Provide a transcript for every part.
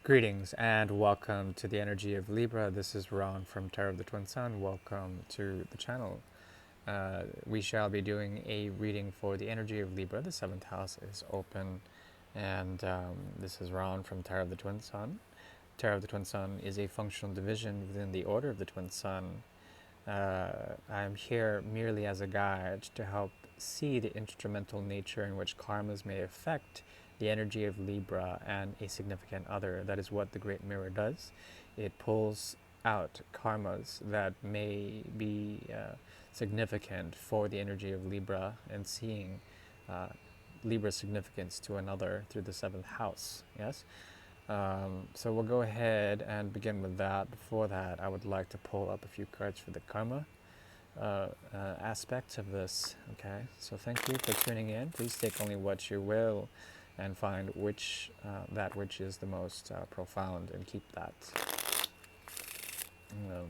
Greetings and welcome to the energy of Libra. This is Ron from Tarot of the Twin Sun. Welcome to the channel. We shall be doing a reading for the energy of Libra. The seventh house is open, and this is Ron from Tarot of the Twin Sun. Tarot of the Twin Sun is a functional division within the Order of the Twin Sun. I'm here merely as a guide to help see the instrumental nature in which karmas may affect the energy of Libra and a significant other. That is what the Great Mirror does. It pulls out karmas that may be significant for the energy of Libra and seeing Libra's significance to another through the seventh house. Yes? So we'll go ahead and begin with that. Before that, I would like to pull up a few cards for the karma aspect of this. Okay, so thank you for tuning in. Please take only what you will and find that which is the most profound and keep that. Um,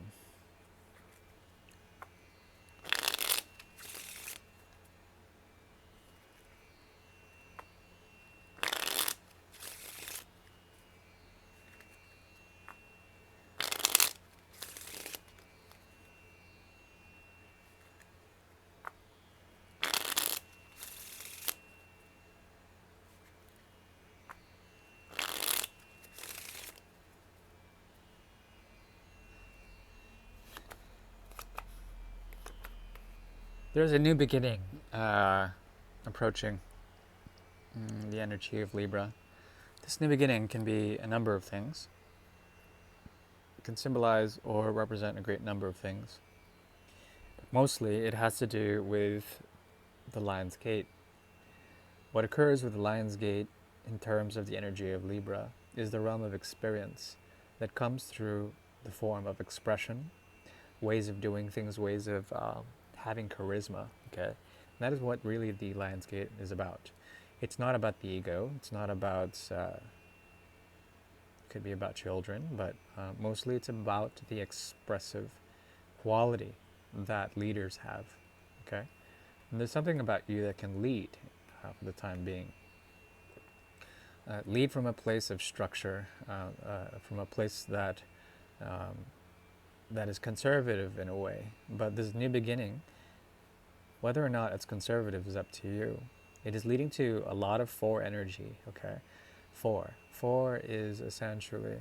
there's a new beginning approaching the energy of Libra. This new beginning can be a number of things. It can symbolize or represent a great number of things. But mostly it has to do with the Lion's Gate. What occurs with the Lion's Gate in terms of the energy of Libra is the realm of experience that comes through the form of expression, ways of doing things, ways of having charisma. Okay, and that is what really the Lion's Gate is about. It's not about the ego. It's not about. It could be about children, but mostly it's about the expressive quality that leaders have. Okay, and there's something about you that can lead for the time being. Lead from a place of structure, from a place that that is conservative in a way. But this new beginning, whether or not it's conservative is up to you. It is leading to a lot of four energy, okay? Four is essentially,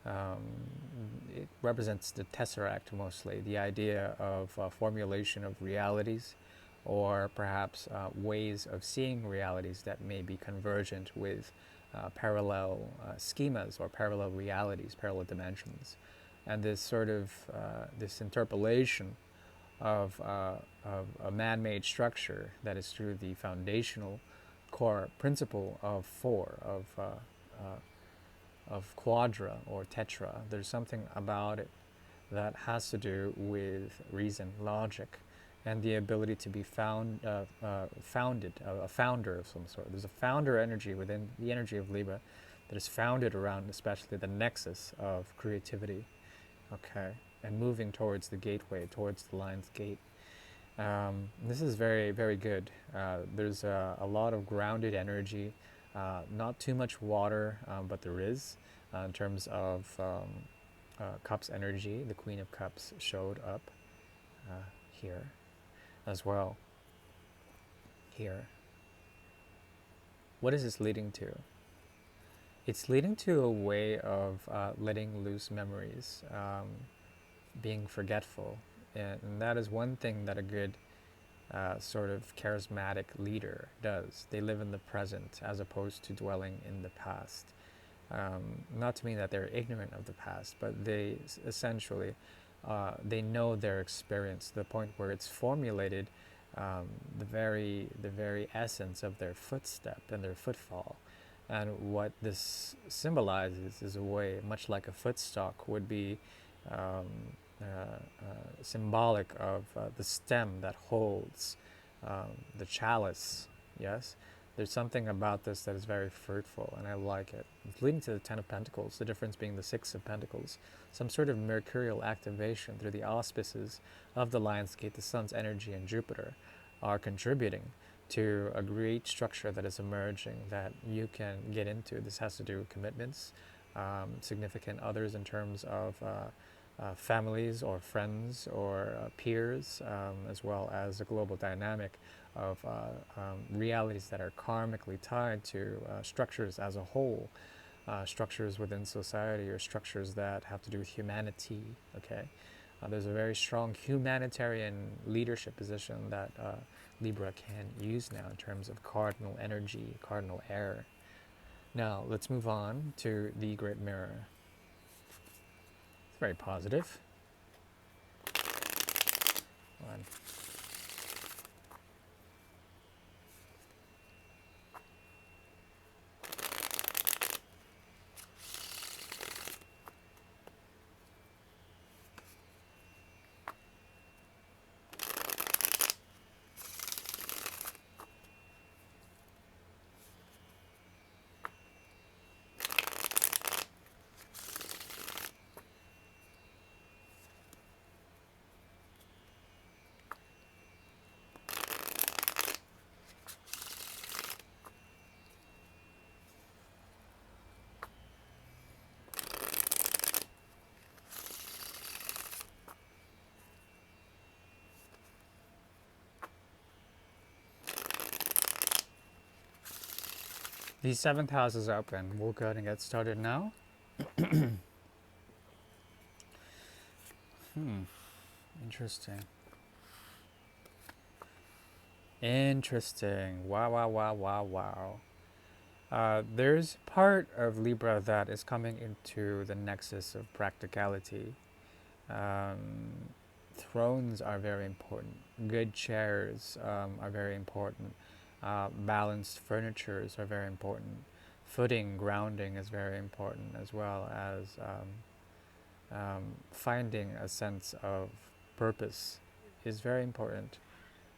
it represents the tesseract mostly, the idea of formulation of realities, or perhaps ways of seeing realities that may be convergent with parallel schemas or parallel realities, parallel dimensions. And this sort of, this interpolation of a man-made structure that is through the foundational core principle of four, of quadra or tetra. There's something about it that has to do with reason, logic, and the ability to be founded, a founder of some sort. There's a founder energy within the energy of Libra that is founded around especially the nexus of creativity, okay, and moving towards the gateway, towards the Lion's Gate. This is very, very good. There's a lot of grounded energy, not too much water, but there is, in terms of Cups energy. The Queen of Cups showed up here as well. Here. What is this leading to? It's leading to a way of letting loose memories, being forgetful. And that is one thing that a good sort of charismatic leader does. They live in the present as opposed to dwelling in the past. Not to mean that they're ignorant of the past, but they essentially, they know their experience to the point where it's formulated the very essence of their footstep and their footfall. And what this symbolizes is a way, much like a footstock would be symbolic of the stem that holds the chalice, yes? There's something about this that is very fruitful, and I like it. It's leading to the Ten of Pentacles, the difference being the Six of Pentacles. Some sort of mercurial activation through the auspices of the Lion's Gate, the Sun's energy, and Jupiter are contributing to a great structure that is emerging that you can get into. This has to do with commitments, significant others in terms of families or friends or peers, as well as the global dynamic of realities that are karmically tied to structures as a whole, structures within society or structures that have to do with humanity. Okay, there's a very strong humanitarian leadership position that Libra can use now in terms of cardinal energy, cardinal air. Now let's move on to the Great Mirror. It's very positive. One. The seventh house is open. We'll go ahead and get started now. Interesting. Interesting. Wow, wow, wow, wow, wow. There's part of Libra that is coming into the nexus of practicality. Um, Thrones are very important. Good chairs are very important. Balanced furnitures are very important. Footing, grounding is very important, as well as finding a sense of purpose is very important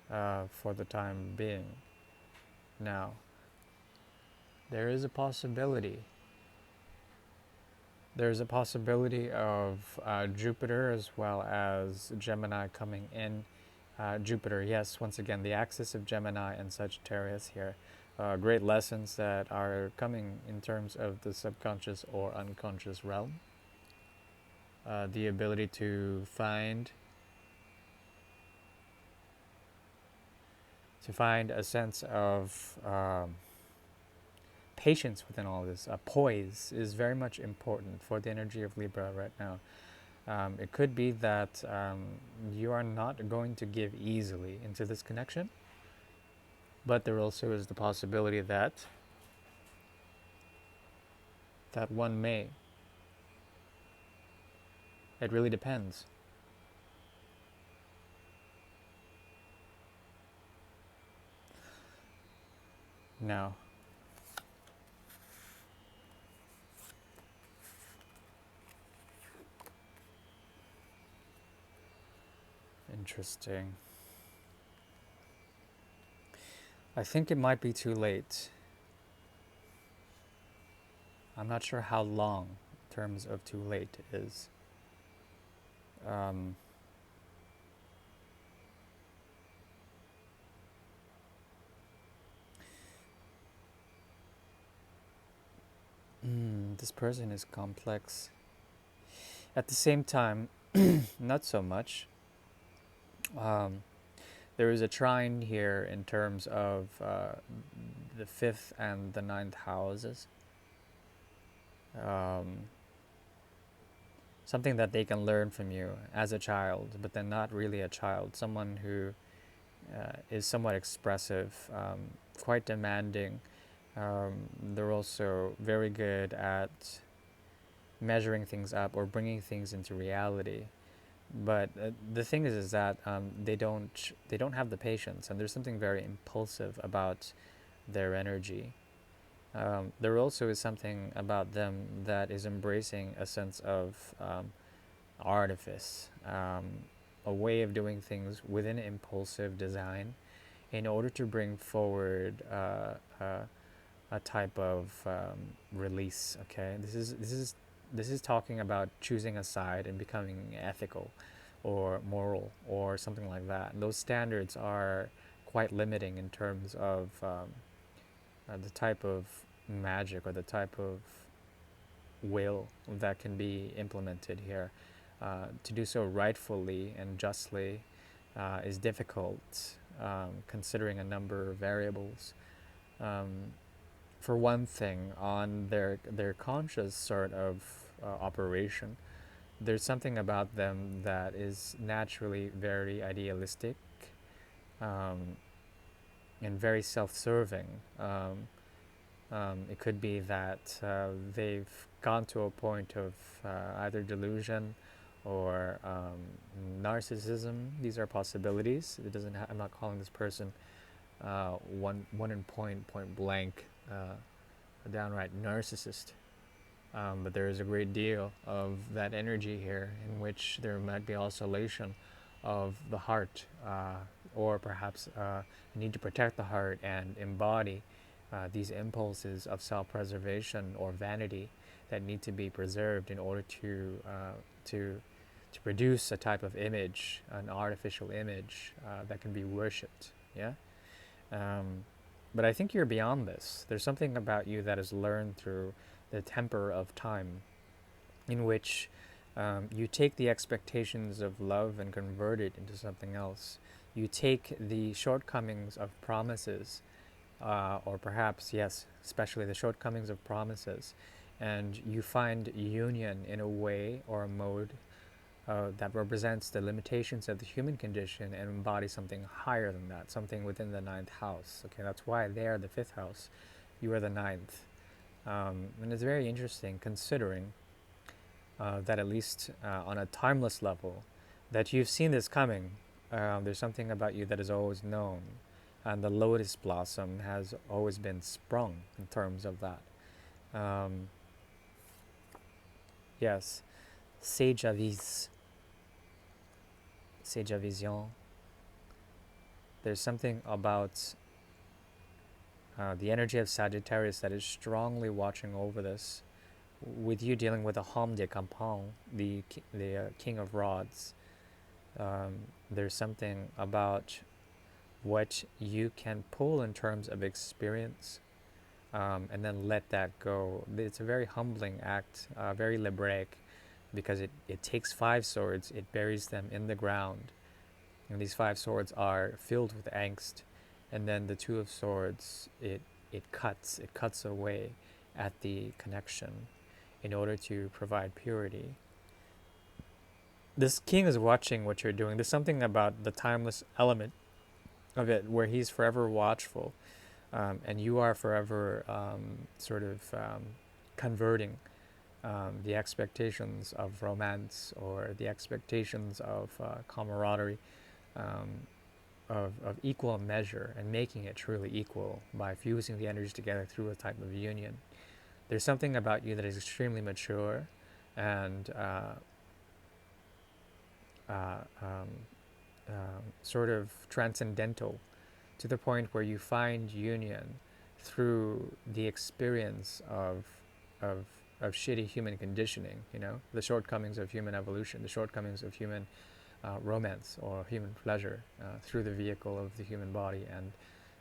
for the time being. Now, there is a possibility. There's a possibility of Jupiter as well as Gemini coming in. Jupiter, yes, once again, the axis of Gemini and Sagittarius here. Great lessons that are coming in terms of the subconscious or unconscious realm. The ability to find a sense of patience within all this. Poise is very much important for the energy of Libra right now. It could be that you are not going to give easily into this connection, but there also is the possibility that one may. It really depends. Now, interesting. I think it might be too late. I'm not sure how long in terms of too late is. This person is complex. At the same time, not so much. There is a trine here in terms of the fifth and the ninth houses. Something that they can learn from you as a child, but then not really a child. Someone who is somewhat expressive, quite demanding. They're also very good at measuring things up or bringing things into reality. But the thing is that they don't have the patience, and there's something very impulsive about their energy. There also is something about them that is embracing a sense of artifice, a way of doing things within impulsive design, in order to bring forward a type of release. Okay, this is talking about choosing a side and becoming ethical or moral or something like that. And those standards are quite limiting in terms of the type of magic or the type of will that can be implemented here. To do so rightfully and justly is difficult, considering a number of variables. Um, for one thing, on their conscious sort of operation, there's something about them that is naturally very idealistic, um, and very self-serving. It could be that they've gone to a point of either delusion or narcissism. These are possibilities. It doesn't. I'm not calling this person one in point blank a downright narcissist. But there is a great deal of that energy here in which there might be oscillation of the heart, or perhaps a need to protect the heart and embody these impulses of self-preservation or vanity that need to be preserved in order to to produce a type of image, an artificial image that can be worshipped. Yeah. Um, but I think you're beyond this. There's something about you that is learned through the temper of time, in which you take the expectations of love and convert it into something else. You take the shortcomings of promises, or perhaps, yes, especially the shortcomings of promises, and you find union in a way or a mode that represents the limitations of the human condition and embody something higher than that, something within the ninth house. Okay, that's why they are the fifth house. You are the ninth. And it's very interesting considering that at least on a timeless level, that you've seen this coming. There's something about you that is always known. And the lotus blossom has always been sprung in terms of that. Yes, sage avise, sage vision. There's something about the energy of Sagittarius that is strongly watching over this. With you dealing with a homme de campagne, the king of rods, there's something about what you can pull in terms of experience, and then let that go. It's a very humbling act, very Libraic, because it takes five swords, it buries them in the ground, and these five swords are filled with angst, and then the two of swords, it cuts away at the connection in order to provide purity. This king is watching what you're doing. There's something about the timeless element of it where he's forever watchful, and you are forever converting the expectations of romance or the expectations of camaraderie, of equal measure, and making it truly equal by fusing the energies together through a type of union. There's something about you that is extremely mature and sort of transcendental, to the point where you find union through the experience of shitty human conditioning, the shortcomings of human evolution, the shortcomings of human romance or human pleasure, through the vehicle of the human body and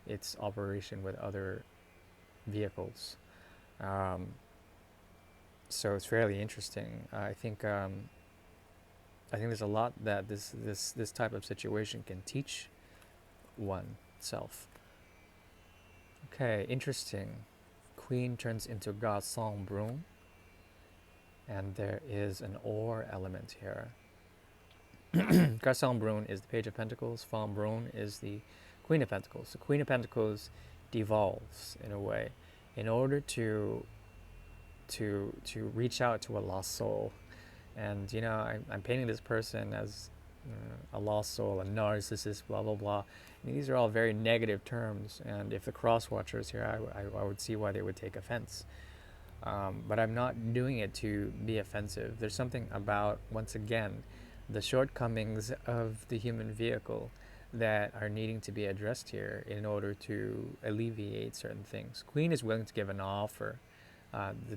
its operation with other vehicles. So it's fairly interesting. I think there's a lot that this type of situation can teach oneself. Okay, interesting. Queen turns into garçon brune, and there is an or element here. Garçon brune is the Page of Pentacles. Femme brune is the Queen of Pentacles. The Queen of Pentacles devolves in a way in order to reach out to a lost soul. And I'm painting this person as a lost soul, a narcissist, blah blah blah. These are all very negative terms, and if the cross watchers here, I would see why they would take offense. But I'm not doing it to be offensive. There's something about, once again, the shortcomings of the human vehicle that are needing to be addressed here in order to alleviate certain things. Queen is willing to give an offer. The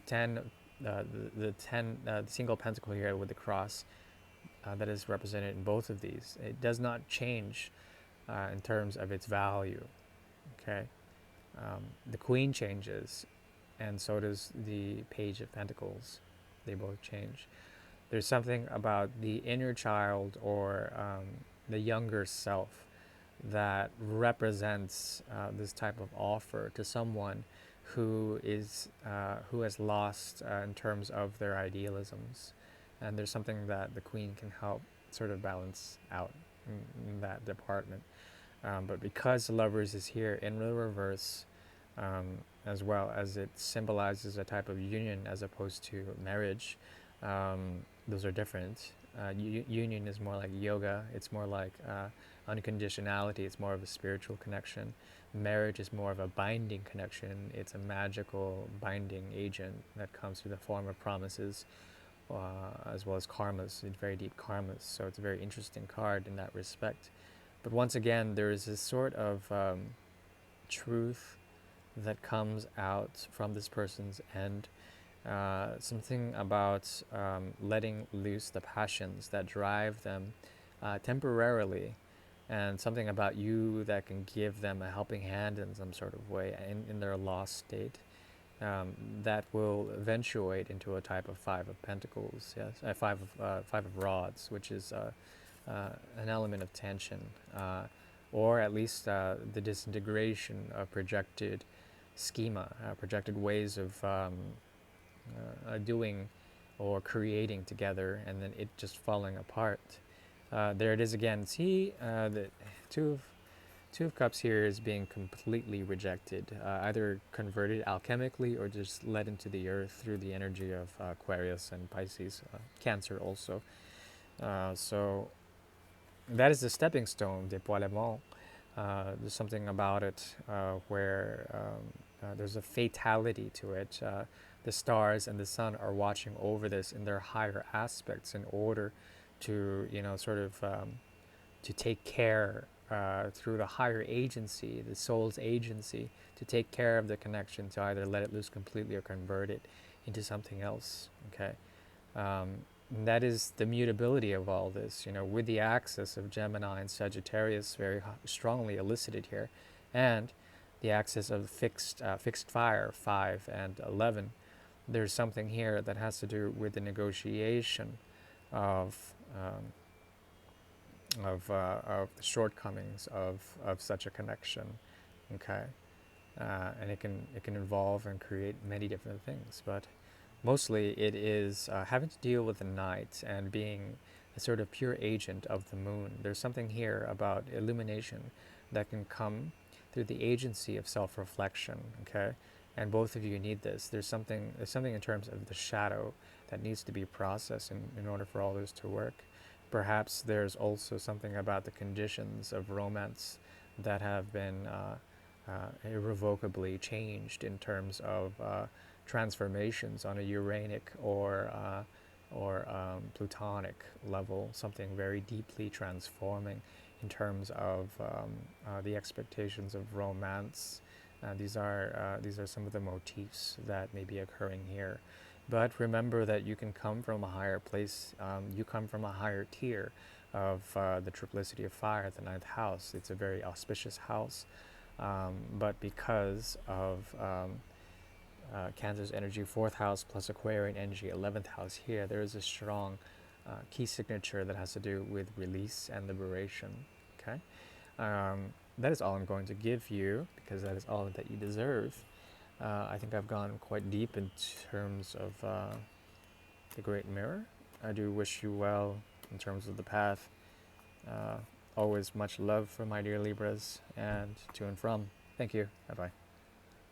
single pentacle here with the cross that is represented in both of these, it does not change in terms of its value. Okay, the Queen changes, and so does the Page of Pentacles. They both change. There's something about the inner child or the younger self that represents this type of offer to someone who has lost in terms of their idealisms, and there's something that the Queen can help sort of balance out in that department. But because the Lovers is here in the reverse, as well as it symbolizes a type of union as opposed to marriage, those are different. Union is more like yoga. It's more like unconditionality. It's more of a spiritual connection. Marriage is more of a binding connection. It's a magical binding agent that comes through the form of promises, as well as karmas. It's very deep karmas. So it's a very interesting card in that respect. But once again, there is this sort of truth that comes out from this person's end. Something about letting loose the passions that drive them temporarily, and something about you that can give them a helping hand in some sort of way in their lost state. That will eventuate into a type of Five of Pentacles, yes, Five of Rods, which is an element of tension, or at least the disintegration of projected schema, projected ways of doing or creating together, and then it just falling apart. There it is again. See, the two of Two of Cups here is being completely rejected, either converted alchemically or just let into the earth through the energy of Aquarius and Pisces, Cancer also. So that is the stepping stone, dépoilement. There's something about it where there's a fatality to it. The stars and the sun are watching over this in their higher aspects in order to, sort of to take care through the higher agency, the soul's agency, to take care of the connection, to either let it loose completely or convert it into something else. Okay, that is the mutability of all this. With the axis of Gemini and Sagittarius very strongly elicited here, and the axis of fixed fire 5 and 11. There's something here that has to do with the negotiation of the shortcomings of such a connection, okay, and it can involve and create many different things, but mostly it is having to deal with the night and being a sort of pure agent of the moon. There's something here about illumination that can come through the agency of self-reflection, okay, and both of you need this. There's something in terms of the shadow that needs to be processed in order for all this to work. Perhaps there's also something about the conditions of romance that have been irrevocably changed in terms of transformations on a Uranic or Plutonic level, something very deeply transforming in terms of the expectations of romance. These are some of the motifs that may be occurring here. But remember that you can come from a higher place. You come from a higher tier of the triplicity of fire, the ninth house. It's a very auspicious house. But because of Cancer's energy, fourth house plus Aquarian energy, 11th house here, there is a strong key signature that has to do with release and liberation. Okay, that is all I'm going to give you, because that is all that you deserve. I think I've gone quite deep in terms of the Great Mirror. I do wish you well in terms of the path. Always much love for my dear Libras, and to and from. Thank you. Bye-bye.